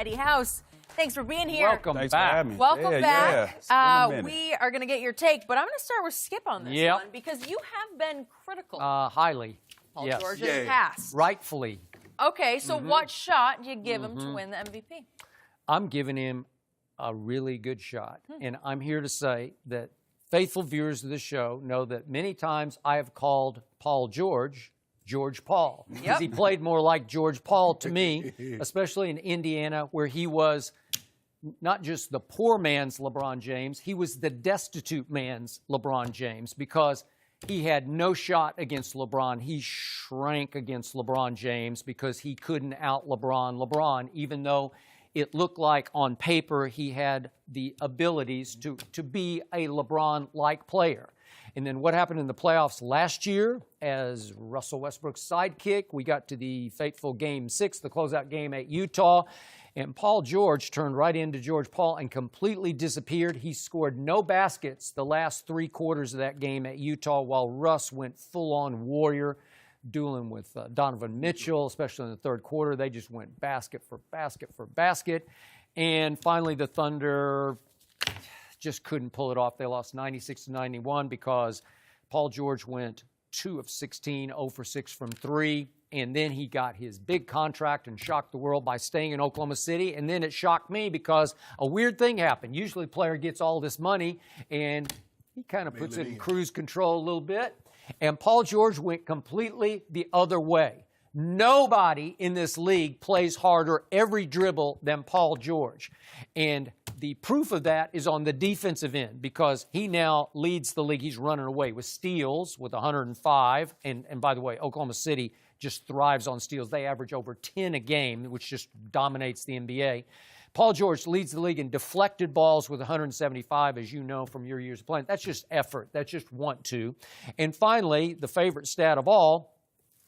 Eddie House, thanks for being here. Welcome Thanks back. for having me. Welcome back. It's been a minute. We are going to get your take, but I'm going to start with Skip on this one because you have been critical. Highly. Paul Yes. George in the past. Rightfully. Okay, so what shot do you give him to win the MVP? I'm giving him a really good shot. And I'm here to say that faithful viewers of the show know that many times I have called Paul George Paul. Because he played more like George Paul to me, especially in Indiana, where he was not just the poor man's LeBron James, he was the destitute man's LeBron James because he had no shot against LeBron. He shrank against LeBron James because he couldn't out LeBron, even though it looked like on paper he had the abilities to be a LeBron-like player. And then what happened in the playoffs last year as Russell Westbrook's sidekick, we got to the fateful Game 6, the closeout game at Utah, and Paul George turned right into George Paul and completely disappeared. He scored no baskets the last 3 quarters of that game at Utah while Russ went full-on warrior, dueling with Donovan Mitchell, especially in the third quarter. They just went basket for basket for basket. And finally, the Thunder just couldn't pull it off. They lost 96-91 because Paul George went 2 of 16, 0 for 6 from 3. And then he got his big contract and shocked the world by staying in Oklahoma City. And then it shocked me because a weird thing happened. Usually a player gets all this money and he kind of puts it in cruise control a little bit. And Paul George went completely the other way. Nobody in this league plays harder every dribble than Paul George. And the proof of that is on the defensive end because he now leads the league. He's running away with steals with 105. And by the way, Oklahoma City just thrives on steals. They average over 10 a game, which just dominates the NBA. Paul George leads the league in deflected balls with 175, as you know from your years of playing. That's just effort. That's just want to. And finally, the favorite stat of all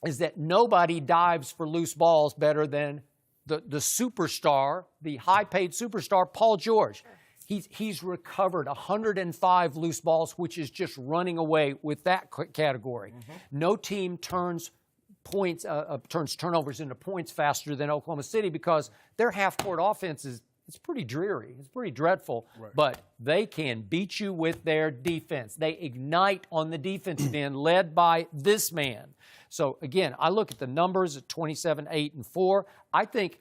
is that nobody dives for loose balls better than the superstar, the high-paid superstar, Paul George. He's recovered 105 loose balls, which is just running away with that category. No team turns turnovers into points faster than Oklahoma City because their half-court offense it's pretty dreary. It's pretty dreadful. But they can beat you with their defense. They ignite on the defensive end, led by this man. So, again, I look at the numbers at 27, 8, and 4. I think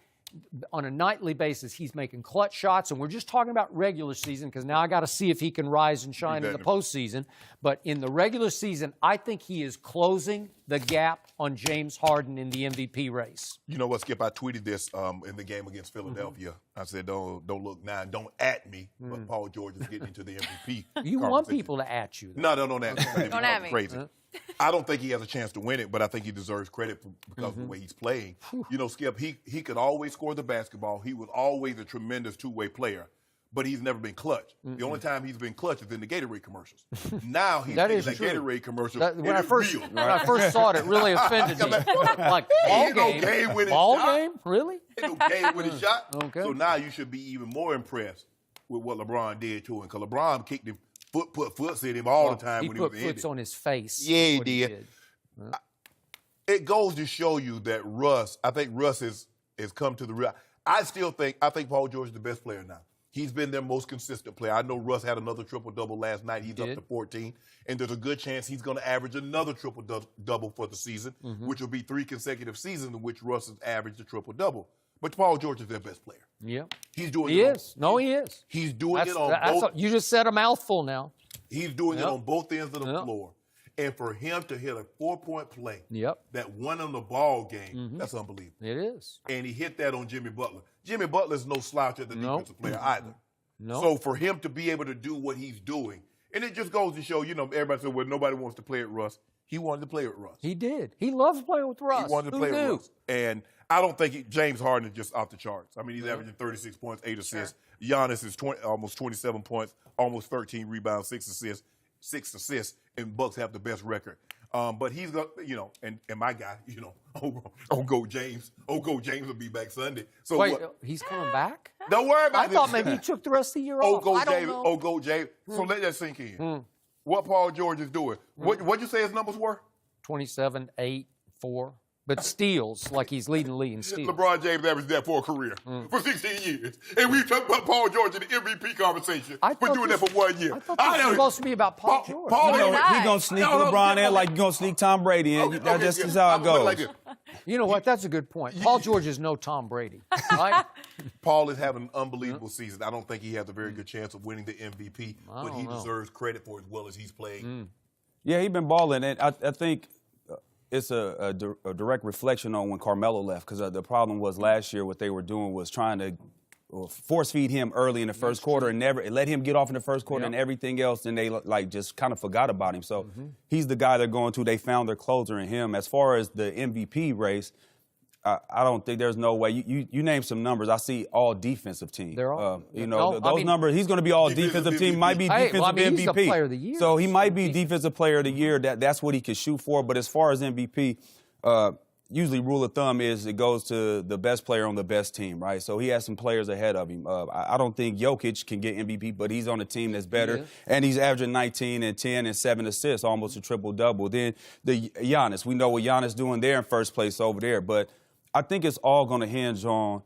on a nightly basis, he's making clutch shots. And we're just talking about regular season because now I got to see if he can rise and shine in the postseason. But in the regular season, I think he is closing the gap on James Harden in the MVP race. You know what, Skip? I tweeted this in the game against Philadelphia. I said, don't look now, don't at me, but Paul George is getting into the MVP. You want people to at you. No, don't at me. Don't at me. Crazy. I don't think he has a chance to win it, but I think he deserves credit because of the way he's playing. You know, Skip, he could always score the basketball. He was always a tremendous two-way player, but he's never been clutch. The only time he's been clutch is in the Gatorade commercials. Now he's in that Gatorade commercial. When I first saw it, it really offended me. Like, ball game? Really? Ain't no game with his shot. Okay. So now you should be even more impressed with what LeBron did to him because LeBron kicked him. Put foots in him all the time when he was in it. He put foots on his face. Yeah, he did. It goes to show you that I think Russ has come to the real. I think Paul George is the best player now. He's been their most consistent player. I know Russ had another triple-double last night. He's up to 14. And there's a good chance he's going to average another triple-double for the season, which will be 3 consecutive seasons in which Russ has averaged a triple-double. But Paul George is their best player. Yeah. He's doing He it. is. No, he is. He's doing it on both. You just said a mouthful now. He's doing it on both ends of the floor. And for him to hit a 4-point play that won him the ball game, that's unbelievable. It is. And he hit that on Jimmy Butler. Jimmy Butler's no slouch at the defensive player either. No. So for him to be able to do what he's doing, and it just goes to show, everybody said, well, nobody wants to play at Russ. He wanted to play with Russ. He did. He loves playing with Russ. He wanted to play with Russ. And I don't think James Harden is just off the charts. I mean, he's averaging 36 points, 8 assists. Giannis is almost 27 points, almost 13 rebounds, 6 assists, and Bucks have the best record. But he's got, and my guy, Go James will be back Sunday. So wait, he's coming back? Don't worry about it. I thought maybe he took the rest of the year off. Go James. So let that sink in. What Paul George is doing. What'd you say his numbers were? 27, 8, 4. but steals like he's leading the league in steals. LeBron James averaged that for a career, for 16 years. And we talk about Paul George in the MVP conversation for doing that for 1 year. I thought this was supposed to be about Paul George. Paul, He gonna sneak LeBron in like you gonna sneak Tom Brady in. That's just how it goes. You know what? That's a good point. Paul George is no Tom Brady, right? Paul is having an unbelievable season. I don't think he has a very good chance of winning the MVP, but he deserves credit for as well as he's played. Yeah, he's been balling, and I think it's a direct reflection on when Carmelo left, because the problem was last year what they were doing was trying to force feed him early in the first quarter and never let him get off in the first quarter and everything else, and they like just kind of forgot about him. So he's the guy they're going to. They found their closer in him. As far as the MVP race, I don't think there's no way. You name some numbers. I see all defensive team. They're all, those numbers. He's going to be all defensive team. Might be defensive MVP. He's a player of the year. So he might be defensive player of the year. That's what he can shoot for. But as far as MVP, usually rule of thumb is it goes to the best player on the best team, right? So he has some players ahead of him. I don't think Jokic can get MVP, but he's on a team that's better, and he's averaging 19 and 10 and 7 assists, almost a triple-double. Then the Giannis, we know what Giannis doing there in first place over there, but I think it's all going to hinge on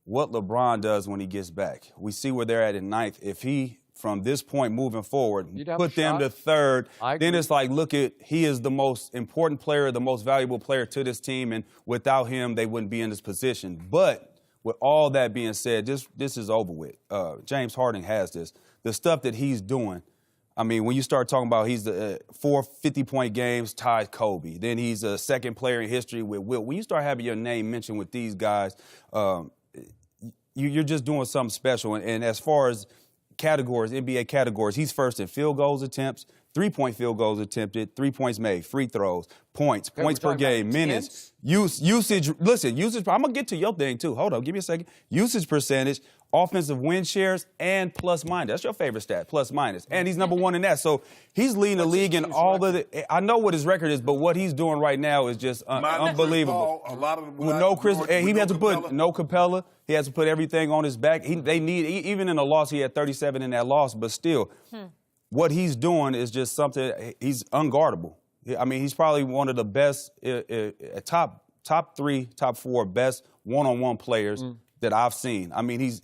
what LeBron does when he gets back. We see where they're at in ninth. If he, from this point moving forward, put them to third, then it's like, look at, he is the most important player, the most valuable player to this team, and without him, they wouldn't be in this position. But with all that being said, this is over with. James Harden has this. The stuff that he's doing, I mean, when you start talking about he's the 4 50-point games tied Kobe, then he's a second player in history with Wilt. When you start having your name mentioned with these guys, you're just doing something special. And as far as categories, NBA categories, he's first in field goals attempts, 3-point field goals attempted, 3 points made, free throws, points per game, minutes, usage. Listen, usage. I'm going to get to your thing, too. Hold on. Give me a second. Usage percentage, offensive win shares, and plus minus. That's your favorite stat, plus minus. And he's number one in that. So he's leading the league in all of the – I know what his record is, but what he's doing right now is just unbelievable. A lot of with no Chris – he has to put no Capella. He has to put everything on his back. Even in a loss, he had 37 in that loss, but still, what he's doing is just something – he's unguardable. I mean, he's probably one of the best, top 3, top 4 best one-on-one players that I've seen. I mean, he's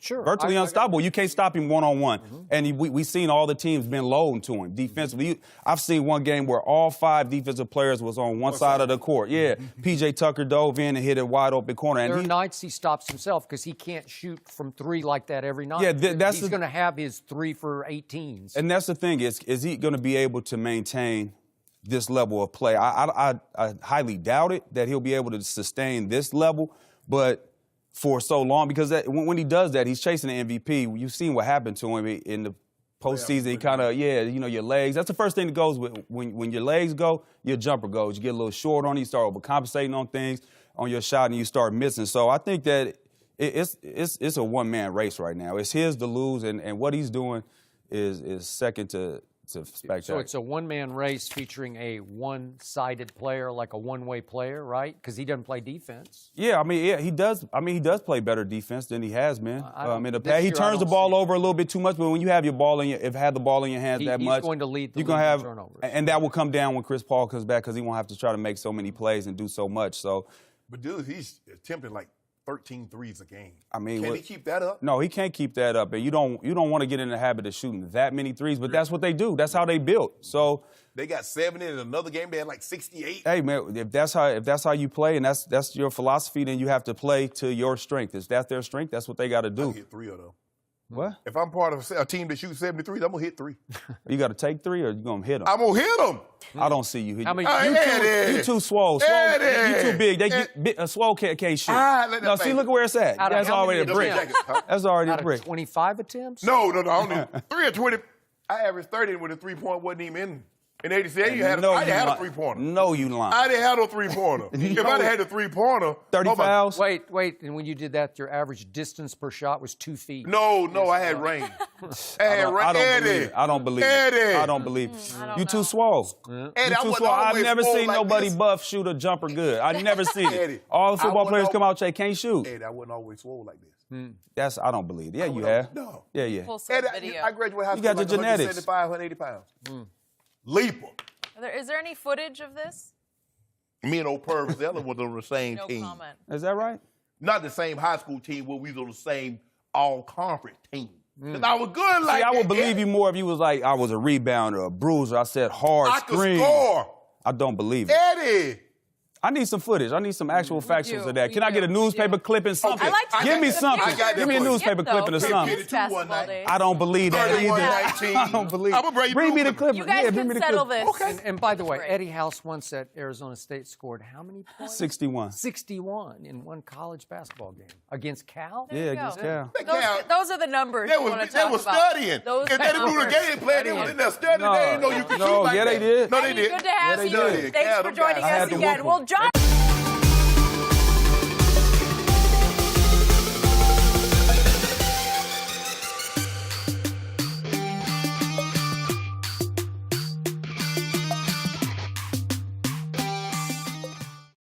virtually unstoppable. You can't stop him one-on-one. And we've seen all the teams been loading to him defensively. I've seen one game where all 5 defensive players was on one side of the court. Yeah, P.J. Tucker dove in and hit a wide-open corner. And there are nights he stops himself because he can't shoot from 3 like that every night. Yeah, he's going to have his 3 for 18s. And that's the thing, is he going to be able to maintain this level of play? I highly doubt it, that he'll be able to sustain this level, but for so long, because when he does that, he's chasing the MVP. You've seen what happened to him in the postseason. He kind of, your legs. That's the first thing that goes with when your legs go, your jumper goes. You get a little short on it, you start overcompensating on things on your shot, and you start missing. So I think that it's a one-man race right now. It's his to lose, and what he's doing is second to spectacular. So it's a one-man race featuring a one-sided player, like a one-way player, right? Because he doesn't play defense. Yeah, he does. He does play better defense than he has been in the past. He turns the ball over a little bit too much, but when you have the ball in your hands that much, he's going to lead the you're gonna have turnovers. And that will come down when Chris Paul comes back, because he won't have to try to make so many plays and do so much. So, but dude, he's attempting like 13 threes a game. Can he keep that up? No, he can't keep that up. And you don't want to get in the habit of shooting that many threes, but that's what they do. That's how they built. So they got 70 in another game. They had like 68. Hey man, if that's how you play and that's your philosophy, then you have to play to your strength. If that's their strength, that's what they got to do. I hit 3 of them. What? If I'm part of a team that shoots 73, I'm going to hit 3. You got to take 3 or you going to hit them? I'm going to hit them. I don't see you hitting. You too swole. You too big. A swole can't shoot. No, see, look where it's at. That's already a brick. That's already a brick. 25 attempts? No. Only 3 or 20. I averaged 30 when the 3-point wasn't even in 87. I had a 3-pointer. No, you lying. I didn't have no 3-pointer. If I'd had a 3-pointer. 30 fouls? Wait. And when you did that, your average distance per shot was 2 feet. No, I had range. I don't believe it. I don't believe it. You too swole. Eddie, you too swole. I've never seen nobody buff shoot a jumper good. I never seen it. All the football players come out, they can't shoot. Eddie, I wasn't always swole like this. I don't believe it. Yeah, you have. No. Yeah. Eddie, I graduated high school. You got the genetics. 175, 180 pounds. Leaper. Is there any footage of this? Me and old Purvis Ellen was on the same No team. comment. Is that right? Not the same high school team, but we was on the same all-conference team. And I was good like See, I would that. believe you more if you was like, I was a rebounder, a bruiser. I said hard I could screen. score. I don't believe it. Eddie. I need some footage. I need some actual factuals of that. We Can I get a do. newspaper clipping something? I like to Give see me the something. pictures. I got Give me a that newspaper Skip, though, clipping or from something. his 2 one basketball night. days. I don't believe that 31, either. 19. I don't believe I'm gonna bring you Bring me the Blue clip. You guys bring can me the settle clip. this. And by the way, Great. Eddie House once at Arizona State scored how many points? 61. 61 in one college basketball game against Cal. There you Yeah, go. against Cal. Those are the numbers They you want to was, talk they was about. studying. Those If they didn't do the numbers. game plan, they was in there studying. No, they didn't know you could no, shoot like yeah, that. they did. No, they Eddie, did. good to have they you. did. Thanks Yeah, for them joining guys. I us had to again. whoop 'em. Well, John.